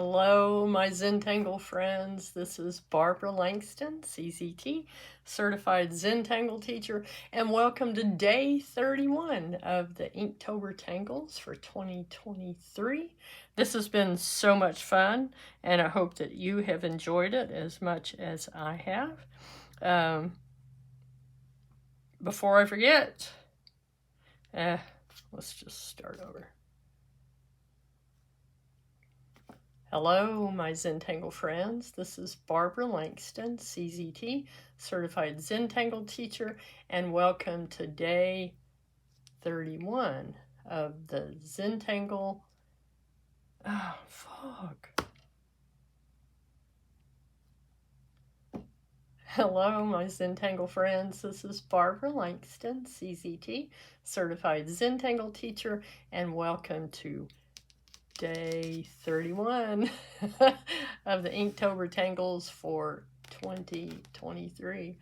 Hello, my Zentangle friends. This is Barbara Langston, CZT, Certified Zentangle Teacher, and welcome to day 31 of the Inktober Tangles for 2023. This has been so much fun, and I hope that you have enjoyed it as much as I have. Before I forget, let's just start over. Hello, my Zentangle friends. This is Barbara Langston, CZT, Certified Zentangle Teacher, and welcome to day 31 of the Zentangle. Hello, my Zentangle friends. This is Barbara Langston, CZT, Certified Zentangle Teacher, and welcome to day 31 of the Inktober Tangles for 2023.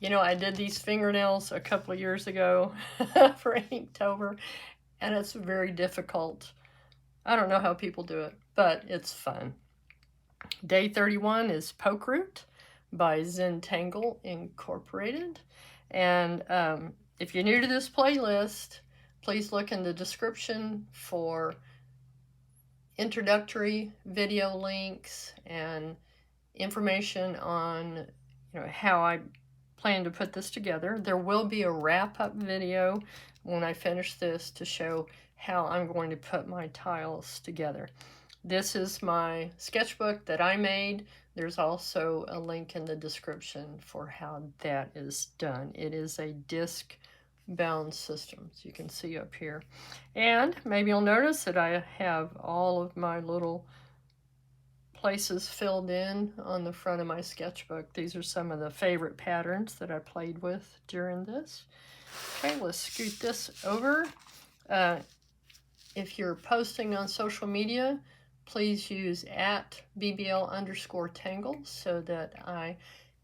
You know, I did these fingernails a couple of years ago for Inktober, and it's very difficult. I don't know how people do it, but it's fun. Day 31 is Pokeroot by Zentangle Incorporated. And if you're new to this playlist, please look in the description for introductory video links and information on how I plan to put this together. There will be a wrap-up video when I finish this to show how I'm going to put my tiles together. This is my sketchbook that I made. There's also a link in the description for how that is done. It is a disc bound system, as you can see up here. And maybe you'll notice that I have all of my little places filled in on the front of my sketchbook. These are some of the favorite patterns that I played with during this. Okay, let's scoot this over. If you're posting on social media, please use @BBL_Tangles so that I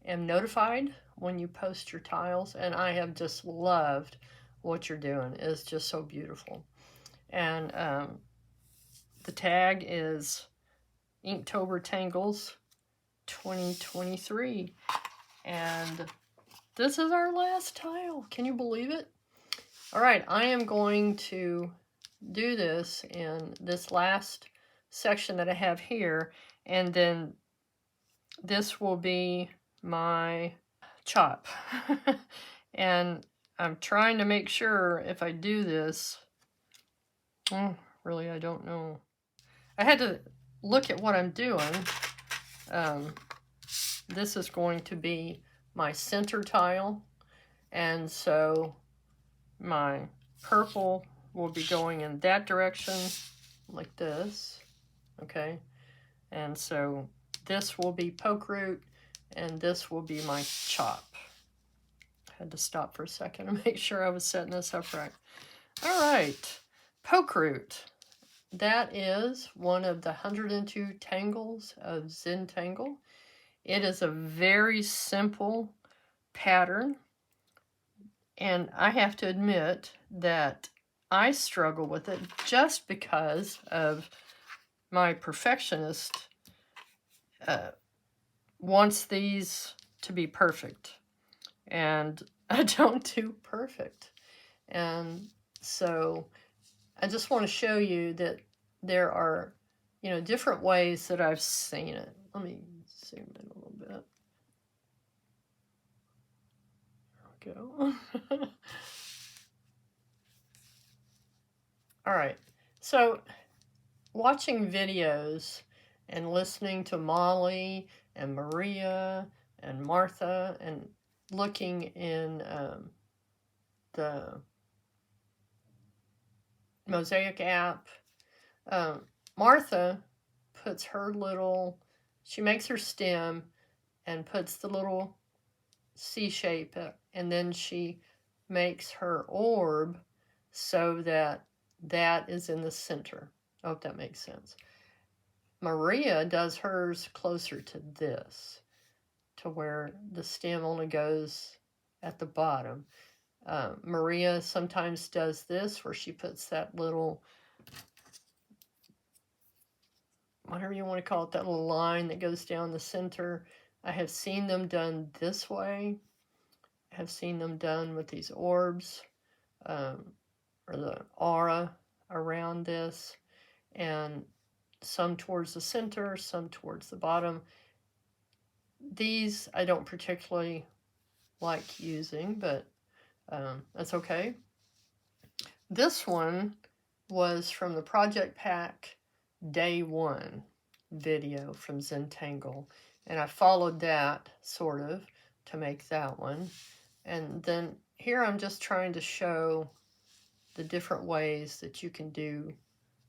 am notified when you post your tiles, and I have just loved what you're doing. It's just so beautiful. And the tag is Inktober Tangles 2023, and this is our last tile. Can you believe it? All right, I am going to do this in this last section that I have here, and then this will be my chop. And I'm trying to make sure if I do this, really I don't know. I had to look at what I'm doing. This is going to be my center tile, and so my purple will be going in that direction like this, okay? And so this will be Pokeroot, and this will be my chop. I had to stop for a second to make sure I was setting this up right. All right, Pokeroot. That is one of the 102 tangles of Zentangle. It is a very simple pattern, and I have to admit that I struggle with it just because of my perfectionist wants these to be perfect, and I don't do perfect. And so I just want to show you that there are, different ways that I've seen it. Let me zoom in a little bit. There we go. All right. So watching videos and listening to Molly and Maria and Martha and looking in the Mosaic app, Martha puts her she makes her stem and puts the little C shape, and then she makes her orb so that that is in the center. I hope that makes sense. Maria does hers closer to this, to where the stem only goes at the bottom. Maria sometimes does this, where she puts that little whatever you want to call it, that little line that goes down the center. I have seen them done this way. I have seen them done with these orbs, or the aura around this, and some towards the center, some towards the bottom. These I don't particularly like using, but that's okay. This one was from the Project Pack Day 1 video from Zentangle, and I followed that sort of to make that one. And then here I'm just trying to show the different ways that you can do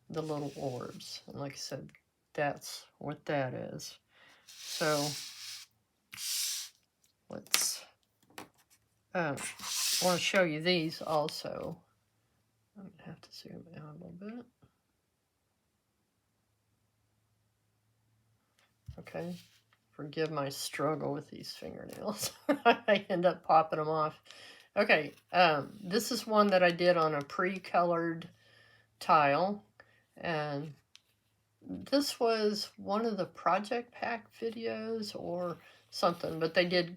the little orbs. And like I said, that's what that is. So let's, I want to show you these also. I'm going to have to zoom out a little bit. Okay, forgive my struggle with these fingernails. I end up popping them off. Okay, this is one that I did on a pre-colored tile, and this was one of the Project Pack videos or something, but they did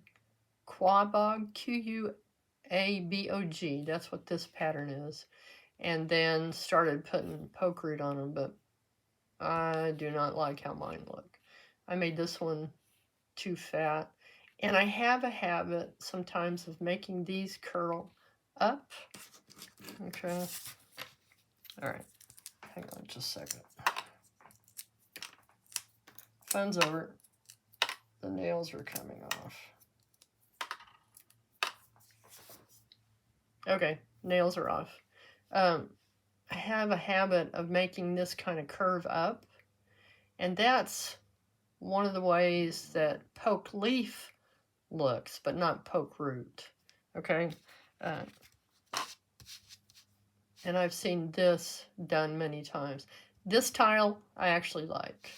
Quabog, Q-U-A-B-O-G, that's what this pattern is, and then started putting Pokeroot on them, but I do not like how mine look. I made this one too fat, and I have a habit sometimes of making these curl up. Okay, all right, hang on just a second. Fun's over. The nails are coming off. Okay, nails are off. I have a habit of making this kind of curve up, and that's one of the ways that poke leaf looks, but not poke root. Okay, and I've seen this done many times. This tile I actually like.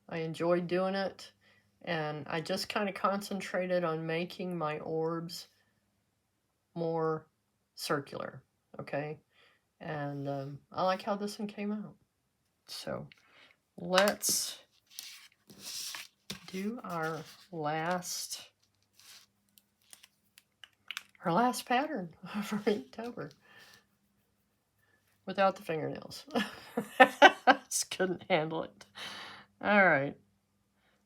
I enjoyed doing it, and I just kind of concentrated on making my orbs more circular, okay? And I like how this one came out. So let's do our last pattern for Inktober without the fingernails. Just couldn't handle it. All right,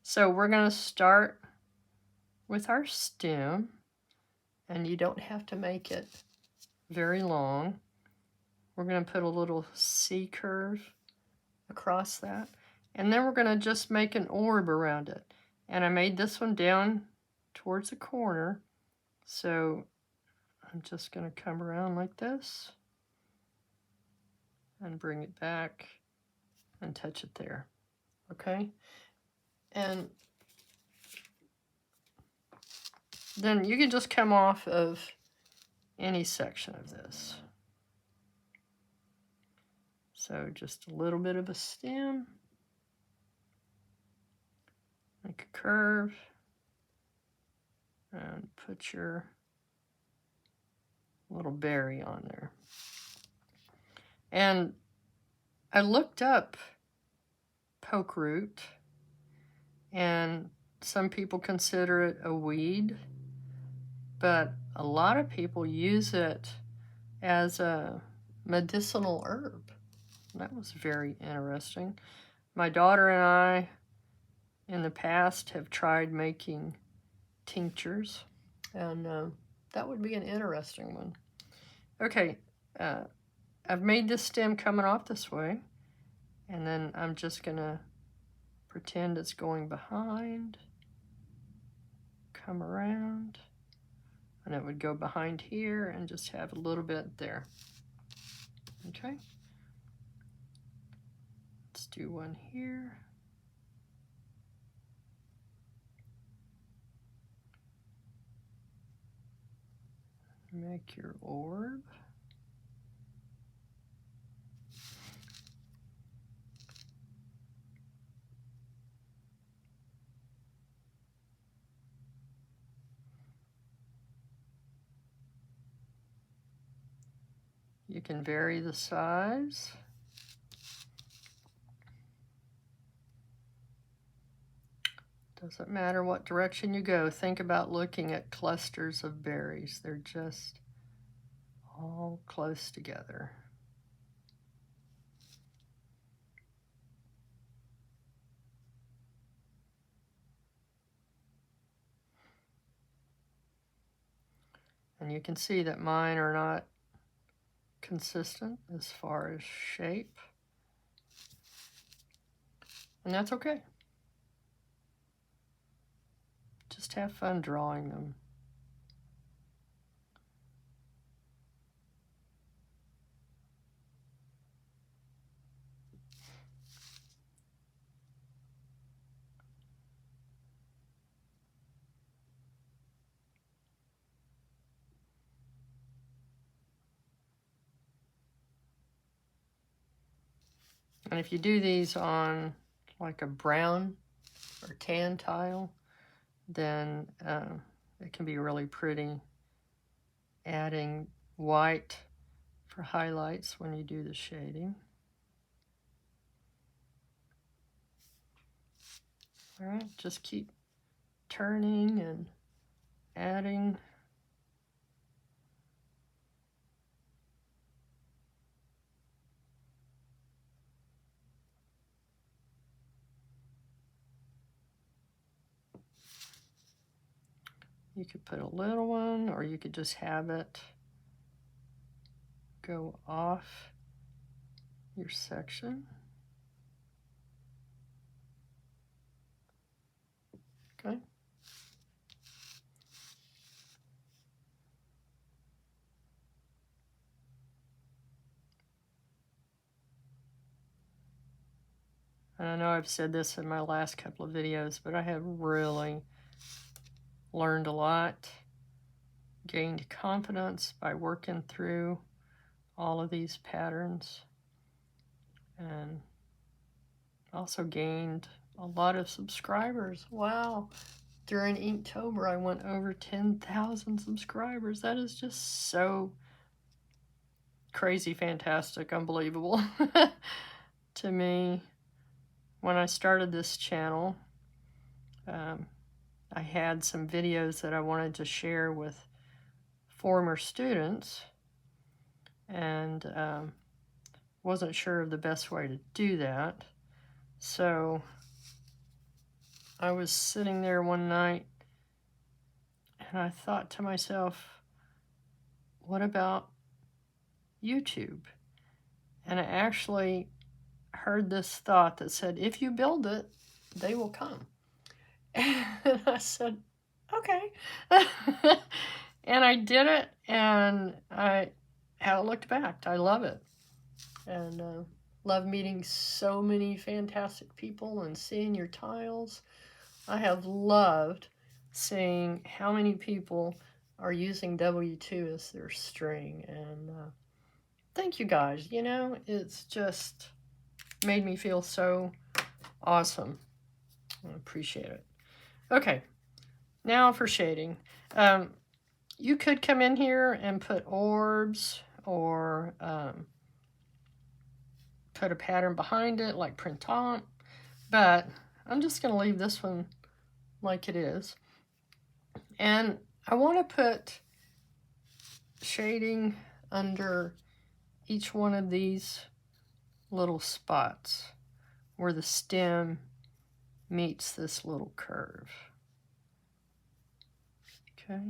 so we're going to start with our stem, and you don't have to make it very long. We're going to put a little C curve across that, and then we're going to just make an orb around it. And I made this one down towards the corner, so I'm just going to come around like this and bring it back and touch it there. Okay, and then you can just come off of any section of this. So just a little bit of a stem, make a curve, and put your little berry on there. And I looked up Pokeroot, and some people consider it a weed, but a lot of people use it as a medicinal herb. That was very interesting. My daughter and I, in the past, have tried making tinctures, and that would be an interesting one. Okay, I've made this stem coming off this way, and then I'm just gonna pretend it's going behind, come around, and it would go behind here and just have a little bit there. Okay, let's do one here. Make your orb. You can vary the size. Doesn't matter what direction you go. Think about looking at clusters of berries. They're just all close together. And you can see that mine are not consistent as far as shape. And that's okay. Just have fun drawing them. And if you do these on like a brown or tan tile, then it can be really pretty. Adding white for highlights when you do the shading. All right, just keep turning and adding. You could put a little one, or you could just have it go off your section. Okay. And I know I've said this in my last couple of videos, but I have really learned a lot, gained confidence by working through all of these patterns, and also gained a lot of subscribers. Wow. During Inktober, I went over 10,000 subscribers. That is just so crazy, fantastic, unbelievable to me. When I started this channel, I had some videos that I wanted to share with former students, and wasn't sure of the best way to do that. So I was sitting there one night and I thought to myself, what about YouTube? And I actually heard this thought that said, if you build it, they will come. And I said, okay. And I did it, and I haven't looked back. I love it. And love meeting so many fantastic people and seeing your tiles. I have loved seeing how many people are using W2 as their string. And thank you guys. You know, it's just made me feel so awesome. I appreciate it. Okay, now for shading. You could come in here and put orbs, or put a pattern behind it like printemps, but I'm just going to leave this one like it is. And I want to put shading under each one of these little spots where the stem meets this little curve. Okay.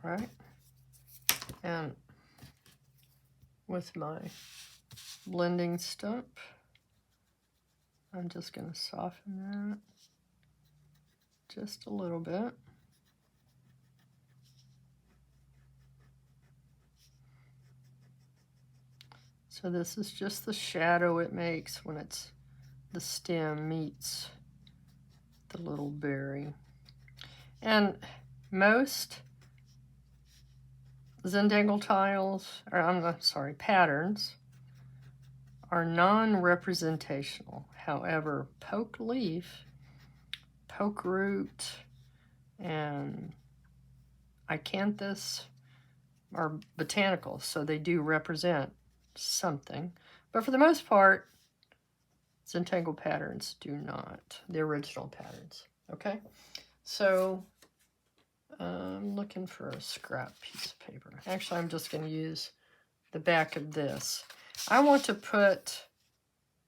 All right. And with my blending stump, I'm just going to soften that just a little bit. So this is just the shadow it makes when it's the stem meets the little berry. And most Zentangle tiles, or I'm sorry, patterns, are non-representational. However, poke leaf, Pokeroot, and Inktober are botanical, so they do represent something. But for the most part, Zentangle patterns do not, the original patterns. Okay, so I'm looking for a scrap piece of paper. Actually, I'm just going to use the back of this. I want to put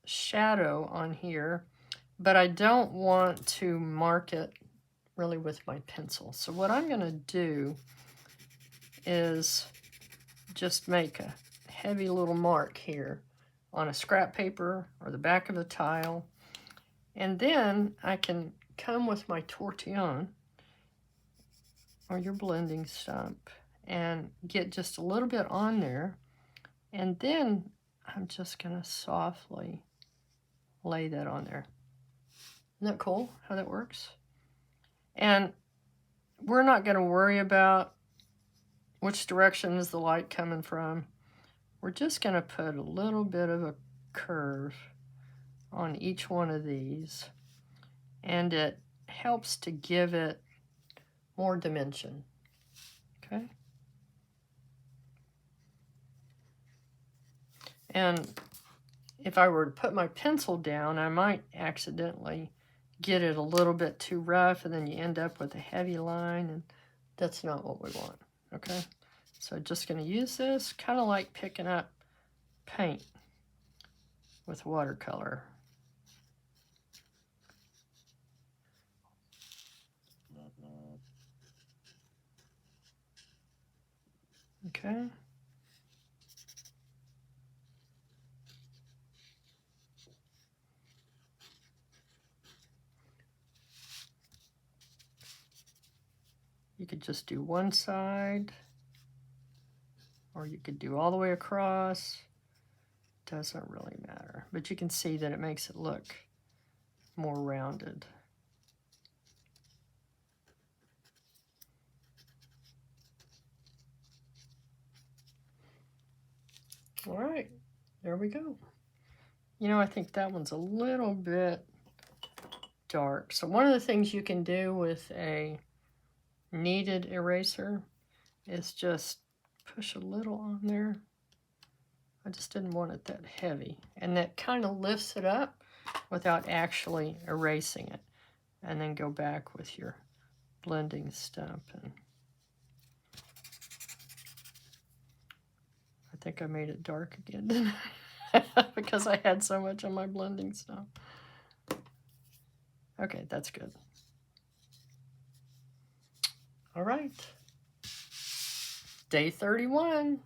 shadow on here, but I don't want to mark it really with my pencil. So what I'm going to do is just make a heavy little mark here on a scrap paper or the back of the tile. And then I can come with my tortillon or your blending stump and get just a little bit on there. And then I'm just going to softly lay that on there. Isn't that cool how that works? And we're not going to worry about which direction is the light coming from. We're just going to put a little bit of a curve on each one of these, and it helps to give it more dimension. Okay? And if I were to put my pencil down, I might accidentally get it a little bit too rough, and then you end up with a heavy line, and that's not what we want. Okay? So I'm just going to use this, kind of like picking up paint with watercolor. Okay. You could just do one side, or you could do all the way across. Doesn't really matter, but you can see that it makes it look more rounded. All right, there we go. You know, I think that one's a little bit dark. So one of the things you can do with a kneaded eraser is just push a little on there. I just didn't want it that heavy. And that kind of lifts it up without actually erasing it. And then go back with your blending stump. And I think I made it dark again, didn't I? Because I had so much on my blending stump. Okay, that's good. All right. Day 31.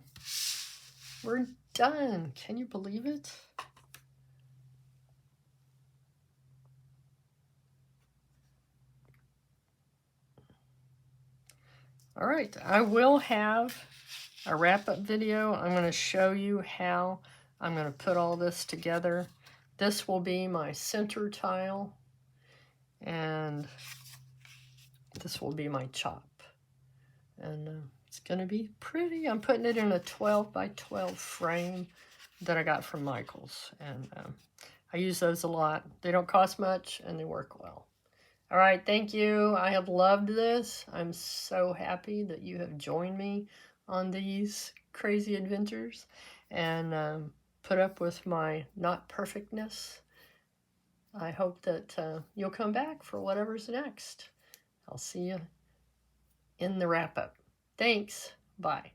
We're done. Can you believe it? All right, I will have a wrap-up video. I'm going to show you how I'm going to put all this together. This will be my center tile, and this will be my chop. And it's going to be pretty. I'm putting it in a 12 by 12 frame that I got from Michael's, and I use those a lot. They don't cost much, and they work well. All right, thank you. I have loved this. I'm so happy that you have joined me on these crazy adventures and put up with my not perfectness. I hope that you'll come back for whatever's next. I'll see you in the wrap-up. Thanks. Bye.